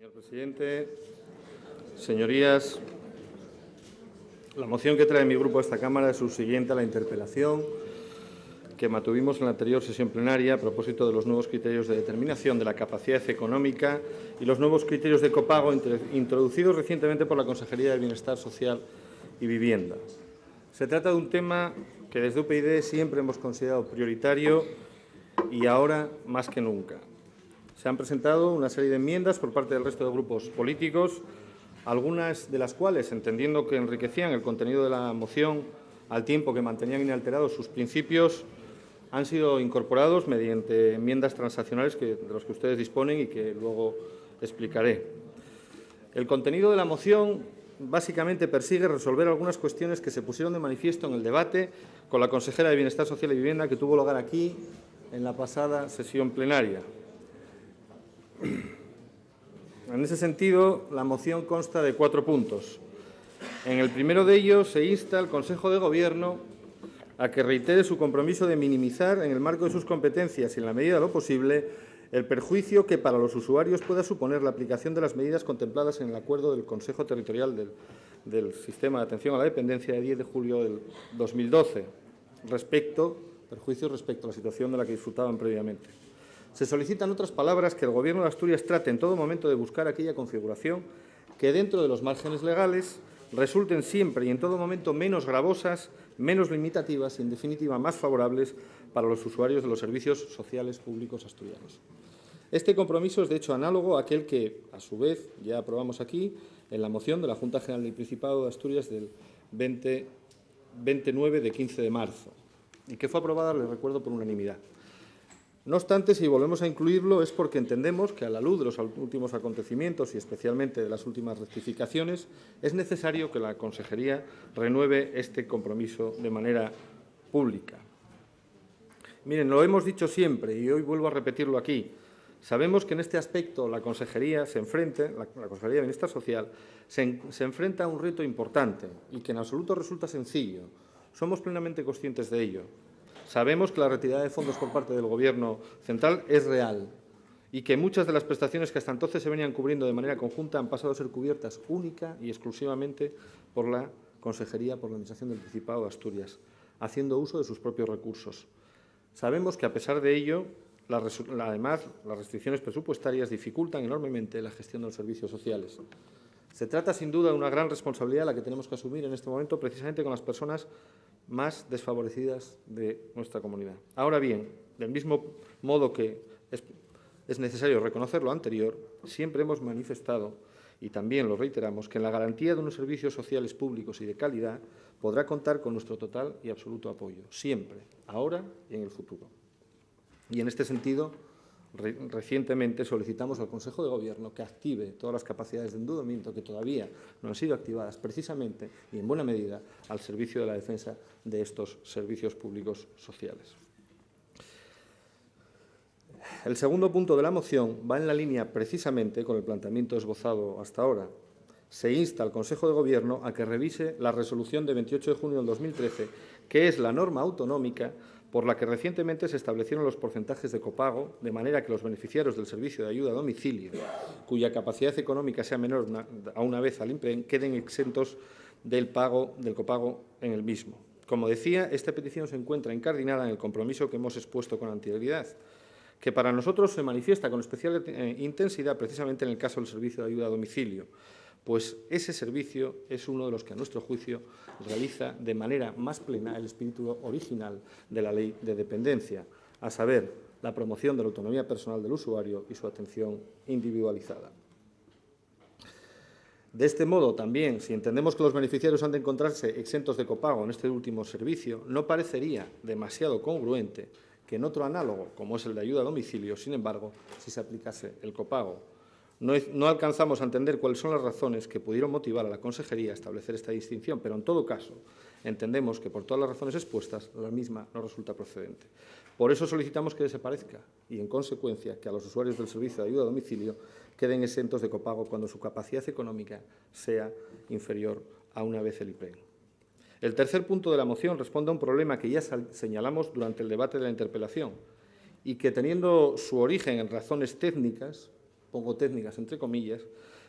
Señor presidente, señorías, la moción que trae mi grupo a esta Cámara es subsiguiente a la interpelación que mantuvimos en la anterior sesión plenaria a propósito de los nuevos criterios de determinación de la capacidad económica y los nuevos criterios de copago introducidos recientemente por la Consejería de Bienestar Social y Vivienda. Se trata de un tema que desde UPyD siempre hemos considerado prioritario y ahora más que nunca. Se han presentado una serie de enmiendas por parte del resto de grupos políticos, algunas de las cuales, entendiendo que enriquecían el contenido de la moción al tiempo que mantenían inalterados sus principios, han sido incorporados mediante enmiendas transaccionales de los que ustedes disponen y que luego explicaré. El contenido de la moción básicamente persigue resolver algunas cuestiones que se pusieron de manifiesto en el debate con la consejera de Bienestar Social y Vivienda que tuvo lugar aquí en la pasada sesión plenaria. En ese sentido, la moción consta de 4 puntos. En el primero de ellos se insta al Consejo de Gobierno a que reitere su compromiso de minimizar, en el marco de sus competencias y en la medida de lo posible, el perjuicio que para los usuarios pueda suponer la aplicación de las medidas contempladas en el acuerdo del Consejo Territorial del Sistema de Atención a la Dependencia de 10 de julio del 2012, perjuicios respecto a la situación de la que disfrutaban previamente. Se solicita, en otras palabras, que el Gobierno de Asturias trate en todo momento de buscar aquella configuración que, dentro de los márgenes legales, resulten siempre y en todo momento menos gravosas, menos limitativas y, en definitiva, más favorables para los usuarios de los servicios sociales públicos asturianos. Este compromiso es, de hecho, análogo a aquel que, a su vez, ya aprobamos aquí en la moción de la Junta General del Principado de Asturias del 29 de 15 de marzo y que fue aprobada, les recuerdo, por unanimidad. No obstante, si volvemos a incluirlo es porque entendemos que, a la luz de los últimos acontecimientos y especialmente de las últimas rectificaciones, es necesario que la Consejería renueve este compromiso de manera pública. Miren, lo hemos dicho siempre y hoy vuelvo a repetirlo aquí. Sabemos que en este aspecto la Consejería la Consejería de Bienestar Social se enfrenta a un reto importante y que en absoluto resulta sencillo. Somos plenamente conscientes de ello. Sabemos que la retirada de fondos por parte del Gobierno central es real y que muchas de las prestaciones que hasta entonces se venían cubriendo de manera conjunta han pasado a ser cubiertas única y exclusivamente por la Consejería, por la Administración del Principado de Asturias, haciendo uso de sus propios recursos. Sabemos que, a pesar de ello, además, las restricciones presupuestarias dificultan enormemente la gestión de los servicios sociales. Se trata, sin duda, de una gran responsabilidad la que tenemos que asumir en este momento, precisamente con las personas más desfavorecidas de nuestra comunidad. Ahora bien, del mismo modo que es necesario reconocer lo anterior, siempre hemos manifestado, y también lo reiteramos, que en la garantía de unos servicios sociales públicos y de calidad podrá contar con nuestro total y absoluto apoyo, siempre, ahora y en el futuro. Y en este sentido, recientemente solicitamos al Consejo de Gobierno que active todas las capacidades de endeudamiento que todavía no han sido activadas precisamente y en buena medida al servicio de la defensa de estos servicios públicos sociales. El segundo punto de la moción va en la línea precisamente con el planteamiento esbozado hasta ahora. Se insta al Consejo de Gobierno a que revise la resolución de 28 de junio del 2013, que es la norma autonómica por la que recientemente se establecieron los porcentajes de copago, de manera que los beneficiarios del servicio de ayuda a domicilio, cuya capacidad económica sea menor a una vez al IMPREN, queden exentos del copago en el mismo. Como decía, esta petición se encuentra incardinada en el compromiso que hemos expuesto con anterioridad, que para nosotros se manifiesta con especial intensidad precisamente en el caso del servicio de ayuda a domicilio, pues ese servicio es uno de los que, a nuestro juicio, realiza de manera más plena el espíritu original de la Ley de Dependencia, a saber, la promoción de la autonomía personal del usuario y su atención individualizada. De este modo, también, si entendemos que los beneficiarios han de encontrarse exentos de copago en este último servicio, no parecería demasiado congruente que en otro análogo, como es el de ayuda a domicilio, sin embargo, si se aplicase el copago. No alcanzamos a entender cuáles son las razones que pudieron motivar a la Consejería a establecer esta distinción, pero en todo caso entendemos que por todas las razones expuestas la misma no resulta procedente. Por eso solicitamos que desaparezca y, en consecuencia, que a los usuarios del servicio de ayuda a domicilio queden exentos de copago cuando su capacidad económica sea inferior a una vez el IPREN. El tercer punto de la moción responde a un problema que ya señalamos durante el debate de la interpelación y que, teniendo su origen en razones técnicas, pongo técnicas entre comillas,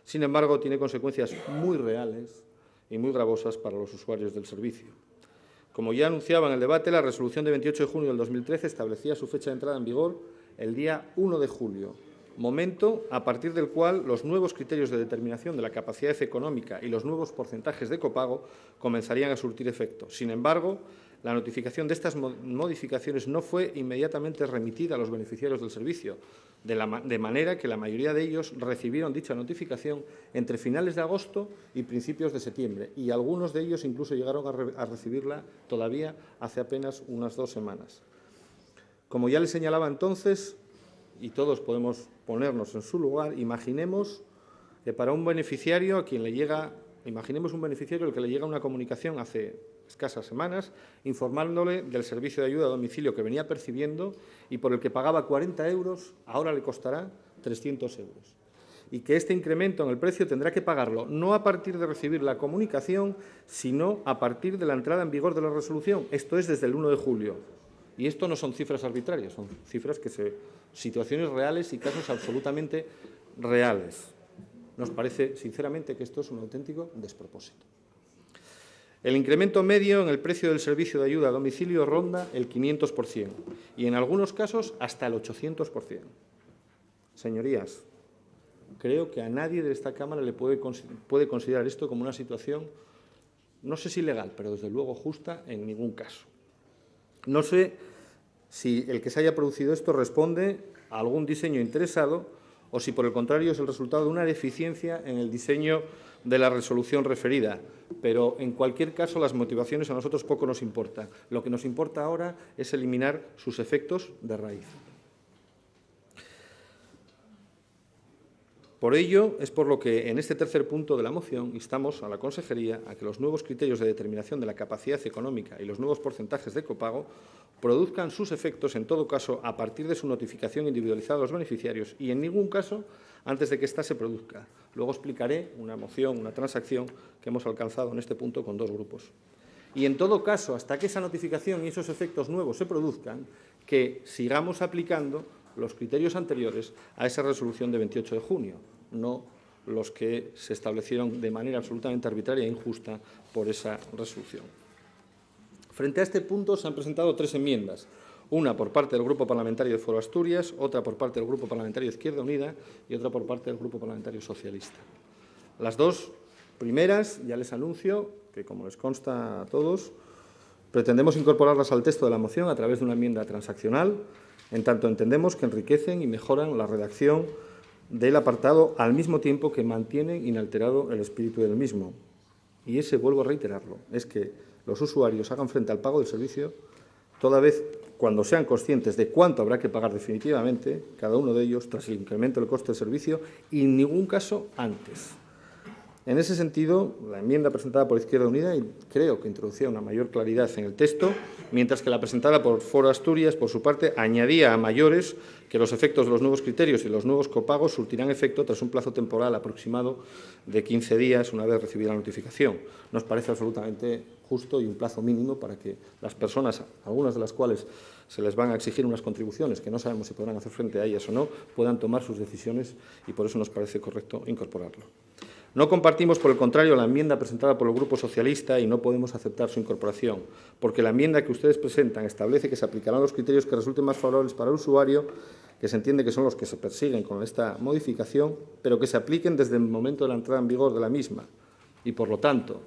sin embargo, tiene consecuencias muy reales y muy gravosas para los usuarios del servicio. Como ya anunciaba en el debate, la resolución de 28 de junio del 2013 establecía su fecha de entrada en vigor el día 1 de julio, momento a partir del cual los nuevos criterios de determinación de la capacidad económica y los nuevos porcentajes de copago comenzarían a surtir efecto. Sin embargo, la notificación de estas modificaciones no fue inmediatamente remitida a los beneficiarios del servicio, de manera que la mayoría de ellos recibieron dicha notificación entre finales de agosto y principios de septiembre, y algunos de ellos incluso llegaron a recibirla todavía hace apenas unas 2 semanas. Como ya les señalaba entonces, y todos podemos ponernos en su lugar, imaginemos que para un beneficiario a quien le llega, imaginemos un beneficiario al que le llega una comunicación hace escasas semanas informándole del servicio de ayuda a domicilio que venía percibiendo y por el que pagaba 40 euros, ahora le costará 300 euros. Y que este incremento en el precio tendrá que pagarlo no a partir de recibir la comunicación, sino a partir de la entrada en vigor de la resolución, esto es, desde el 1 de julio. Y esto no son cifras arbitrarias, son cifras situaciones reales y casos absolutamente reales. Nos parece, sinceramente, que esto es un auténtico despropósito. El incremento medio en el precio del servicio de ayuda a domicilio ronda el 500% y, en algunos casos, hasta el 800%. Señorías, creo que a nadie de esta Cámara le puede considerar esto como una situación, no sé si legal, pero desde luego justa en ningún caso. No sé si el que se haya producido esto responde a algún diseño interesado o si, por el contrario, es el resultado de una deficiencia en el diseño de la resolución referida. Pero, en cualquier caso, las motivaciones a nosotros poco nos importan. Lo que nos importa ahora es eliminar sus efectos de raíz. Por ello, es por lo que en este tercer punto de la moción instamos a la Consejería a que los nuevos criterios de determinación de la capacidad económica y los nuevos porcentajes de copago produzcan sus efectos, en todo caso, a partir de su notificación individualizada a los beneficiarios y, en ningún caso, antes de que ésta se produzca. Luego explicaré una moción, una transacción que hemos alcanzado en este punto con 2 grupos. Y, en todo caso, hasta que esa notificación y esos efectos nuevos se produzcan, que sigamos aplicando los criterios anteriores a esa resolución de 28 de junio, no los que se establecieron de manera absolutamente arbitraria e injusta por esa resolución. Frente a este punto se han presentado 3 enmiendas, una por parte del Grupo Parlamentario de Foro Asturias, otra por parte del Grupo Parlamentario de Izquierda Unida y otra por parte del Grupo Parlamentario Socialista. Las 2 primeras, ya les anuncio que, como les consta a todos, pretendemos incorporarlas al texto de la moción a través de una enmienda transaccional, en tanto entendemos que enriquecen y mejoran la redacción del apartado al mismo tiempo que mantienen inalterado el espíritu del mismo. Y ese, vuelvo a reiterarlo, es que los usuarios hagan frente al pago del servicio toda vez cuando sean conscientes de cuánto habrá que pagar definitivamente cada uno de ellos tras el incremento del coste del servicio y en ningún caso antes. En ese sentido, la enmienda presentada por Izquierda Unida creo que introducía una mayor claridad en el texto, mientras que la presentada por Foro Asturias, por su parte, añadía a mayores que los efectos de los nuevos criterios y los nuevos copagos surtirán efecto tras un plazo temporal aproximado de 15 días una vez recibida la notificación. Nos parece absolutamente justo y un plazo mínimo para que las personas, algunas de las cuales se les van a exigir unas contribuciones que no sabemos si podrán hacer frente a ellas o no, puedan tomar sus decisiones y por eso nos parece correcto incorporarlo. No compartimos, por el contrario, la enmienda presentada por el Grupo Socialista y no podemos aceptar su incorporación, porque la enmienda que ustedes presentan establece que se aplicarán los criterios que resulten más favorables para el usuario, que se entiende que son los que se persiguen con esta modificación, pero que se apliquen desde el momento de la entrada en vigor de la misma. Y, por lo tanto,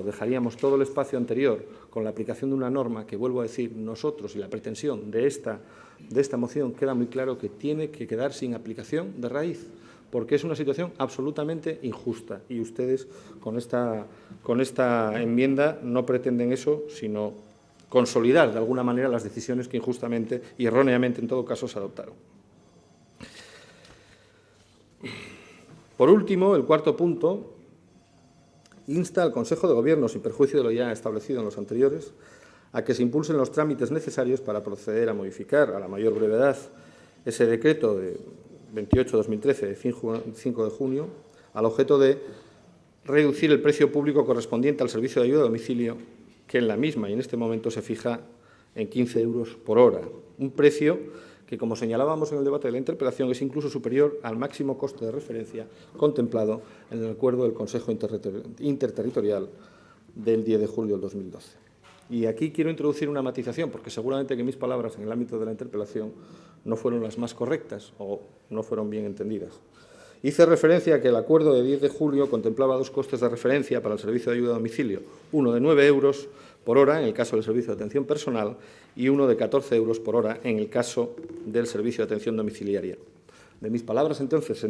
dejaríamos todo el espacio anterior con la aplicación de una norma que, vuelvo a decir, nosotros y la pretensión de esta moción queda muy claro que tiene que quedar sin aplicación de raíz, porque es una situación absolutamente injusta y ustedes con esta enmienda no pretenden eso, sino consolidar de alguna manera las decisiones que injustamente y erróneamente en todo caso se adoptaron. Por último, el cuarto punto insta al Consejo de Gobierno, sin perjuicio de lo ya establecido en los anteriores, a que se impulsen los trámites necesarios para proceder a modificar a la mayor brevedad ese decreto de 28/2013, de 5 de junio, al objeto de reducir el precio público correspondiente al servicio de ayuda a domicilio, que en la misma y en este momento se fija en 15 euros por hora, un precio que, como señalábamos en el debate de la interpelación, es incluso superior al máximo coste de referencia contemplado en el acuerdo del Consejo Interterritorial del 10 de julio del 2012. Y aquí quiero introducir una matización, porque seguramente que mis palabras en el ámbito de la interpelación no fueron las más correctas o no fueron bien entendidas. Hice referencia a que el acuerdo de 10 de julio contemplaba dos costes de referencia para el servicio de ayuda a domicilio, uno de 9 euros por hora en el caso del servicio de atención personal y uno de 14 euros por hora en el caso del servicio de atención domiciliaria. De mis palabras, entonces, se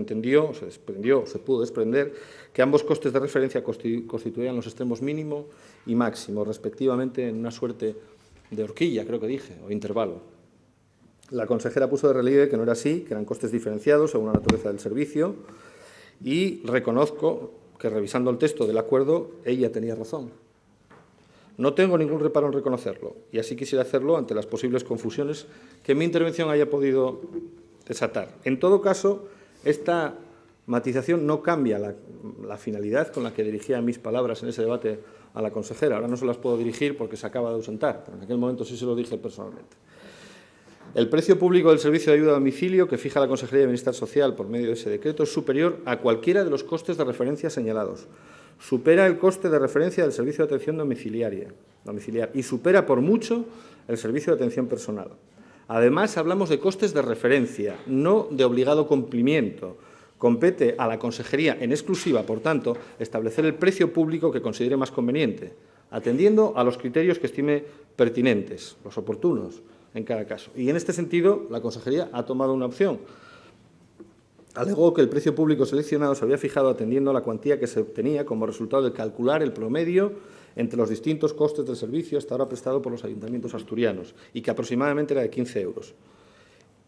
pudo desprender que ambos costes de referencia constituían los extremos mínimo y máximo, respectivamente, en una suerte de horquilla, creo que dije, o intervalo. La consejera puso de relieve que no era así, que eran costes diferenciados según la naturaleza del servicio, y reconozco que, revisando el texto del acuerdo, ella tenía razón. No tengo ningún reparo en reconocerlo, y así quisiera hacerlo ante las posibles confusiones que mi intervención haya podido desatar. En todo caso, esta matización no cambia la finalidad con la que dirigía mis palabras en ese debate a la consejera. Ahora no se las puedo dirigir porque se acaba de ausentar, pero en aquel momento sí se lo dije personalmente. El precio público del servicio de ayuda a domicilio que fija la Consejería de Bienestar Social por medio de ese decreto es superior a cualquiera de los costes de referencia señalados. Supera el coste de referencia del servicio de atención domiciliar y supera por mucho el servicio de atención personal. Además, hablamos de costes de referencia, no de obligado cumplimiento. Compete a la Consejería en exclusiva, por tanto, establecer el precio público que considere más conveniente, atendiendo a los criterios que estime pertinentes, los oportunos, en cada caso. Y en este sentido, la Consejería ha tomado una opción. Alegó que el precio público seleccionado se había fijado atendiendo a la cuantía que se obtenía como resultado de calcular el promedio entre los distintos costes del servicio hasta ahora prestado por los ayuntamientos asturianos y que aproximadamente era de 15 euros.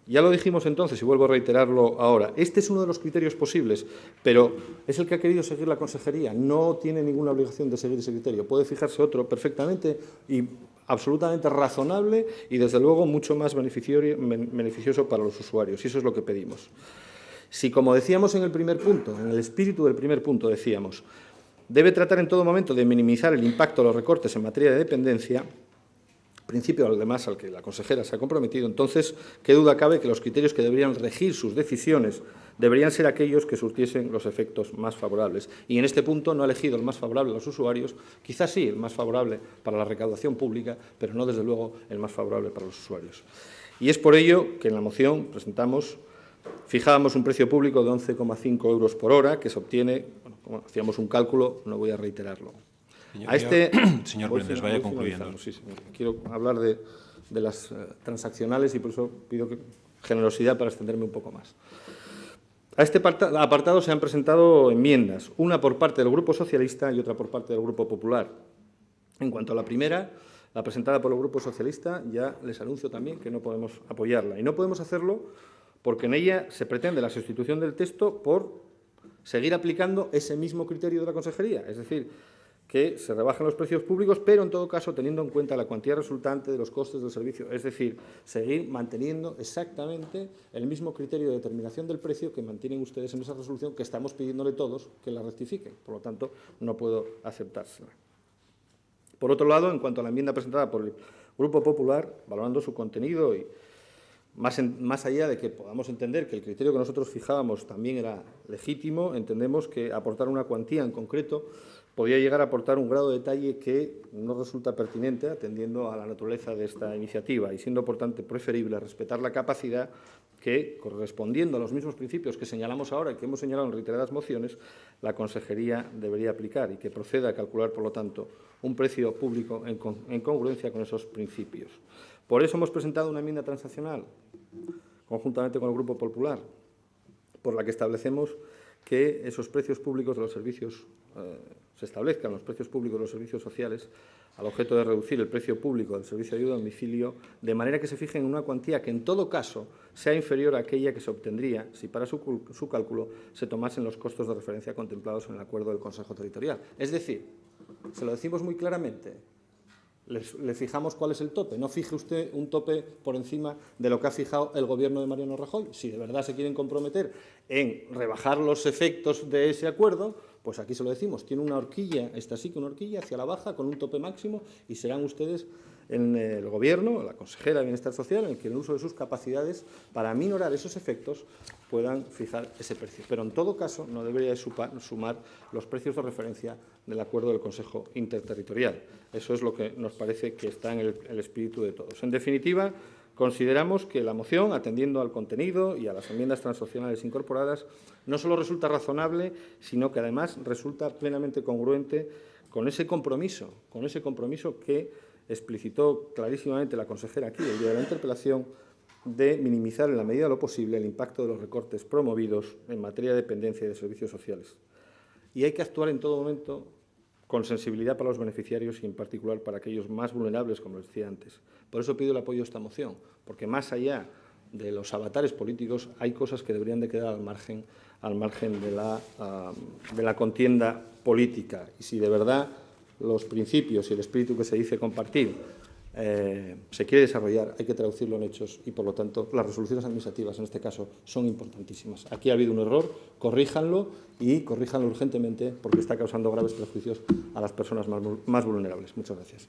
Ya lo dijimos entonces y vuelvo a reiterarlo ahora. Este es uno de los criterios posibles, pero es el que ha querido seguir la Consejería. No tiene ninguna obligación de seguir ese criterio. Puede fijarse otro perfectamente y absolutamente razonable y, desde luego, mucho más beneficioso para los usuarios. Y eso es lo que pedimos. Si, como decíamos en el primer punto, en el espíritu del primer punto, decíamos, debe tratar en todo momento de minimizar el impacto de los recortes en materia de dependencia, principio además al que la consejera se ha comprometido, entonces, qué duda cabe que los criterios que deberían regir sus decisiones deberían ser aquellos que surtiesen los efectos más favorables. Y en este punto no ha elegido el más favorable a los usuarios, quizás sí el más favorable para la recaudación pública, pero no, desde luego, el más favorable para los usuarios. Y es por ello que en la moción fijábamos un precio público de 11,5 euros por hora, que se obtiene, como hacíamos un cálculo, no voy a reiterarlo. Señor Prendes, vaya concluyendo. Sí. Quiero hablar de las transaccionales y por eso pido generosidad para extenderme un poco más. A este apartado se han presentado enmiendas, una por parte del Grupo Socialista y otra por parte del Grupo Popular. En cuanto a la primera, la presentada por el Grupo Socialista, ya les anuncio también que no podemos apoyarla. Y no podemos hacerlo porque en ella se pretende la sustitución del texto por seguir aplicando ese mismo criterio de la Consejería, es decir, que se rebajen los precios públicos, pero en todo caso teniendo en cuenta la cuantía resultante de los costes del servicio, es decir, seguir manteniendo exactamente el mismo criterio de determinación del precio que mantienen ustedes en esa resolución que estamos pidiéndole todos que la rectifiquen. Por lo tanto, no puedo aceptársela. Por otro lado, en cuanto a la enmienda presentada por el Grupo Popular, valorando su contenido y más allá de que podamos entender que el criterio que nosotros fijábamos también era legítimo, entendemos que aportar una cuantía en concreto podía llegar a aportar un grado de detalle que no resulta pertinente atendiendo a la naturaleza de esta iniciativa y siendo, por tanto, preferible respetar la capacidad que, correspondiendo a los mismos principios que señalamos ahora y que hemos señalado en reiteradas mociones, la Consejería debería aplicar y que proceda a calcular, por lo tanto, un precio público en congruencia con esos principios. Por eso hemos presentado una enmienda transaccional, conjuntamente con el Grupo Popular, por la que establecemos que esos precios públicos de los servicios, se establezcan los precios públicos de los servicios sociales al objeto de reducir el precio público del servicio de ayuda a domicilio, de manera que se fijen en una cuantía que, en todo caso, sea inferior a aquella que se obtendría si para su cálculo se tomasen los costos de referencia contemplados en el acuerdo del Consejo Territorial. Es decir, se lo decimos muy claramente, le fijamos cuál es el tope. No fije usted un tope por encima de lo que ha fijado el Gobierno de Mariano Rajoy. Si de verdad se quieren comprometer en rebajar los efectos de ese acuerdo, pues aquí se lo decimos. Tiene una horquilla, esta sí que una horquilla hacia la baja con un tope máximo y serán ustedes en el Gobierno, la consejera de Bienestar Social, en el que el uso de sus capacidades para minorar esos efectos puedan fijar ese precio. Pero, en todo caso, no debería sumar los precios de referencia del acuerdo del Consejo Interterritorial. Eso es lo que nos parece que está en el espíritu de todos. En definitiva, consideramos que la moción, atendiendo al contenido y a las enmiendas transaccionales incorporadas, no solo resulta razonable, sino que además resulta plenamente congruente con ese compromiso que explicitó clarísimamente la consejera aquí el día de la interpelación, de minimizar en la medida de lo posible el impacto de los recortes promovidos en materia de dependencia y de servicios sociales. Y hay que actuar en todo momento con sensibilidad para los beneficiarios y, en particular, para aquellos más vulnerables, como les decía antes. Por eso pido el apoyo a esta moción, porque más allá de los avatares políticos hay cosas que deberían de quedar al margen de la contienda política. Y si de verdad los principios y el espíritu que se dice compartir se quiere desarrollar, hay que traducirlo en hechos y, por lo tanto, las resoluciones administrativas, en este caso, son importantísimas. Aquí ha habido un error, corríjanlo y corríjanlo urgentemente porque está causando graves perjuicios a las personas más vulnerables. Muchas gracias.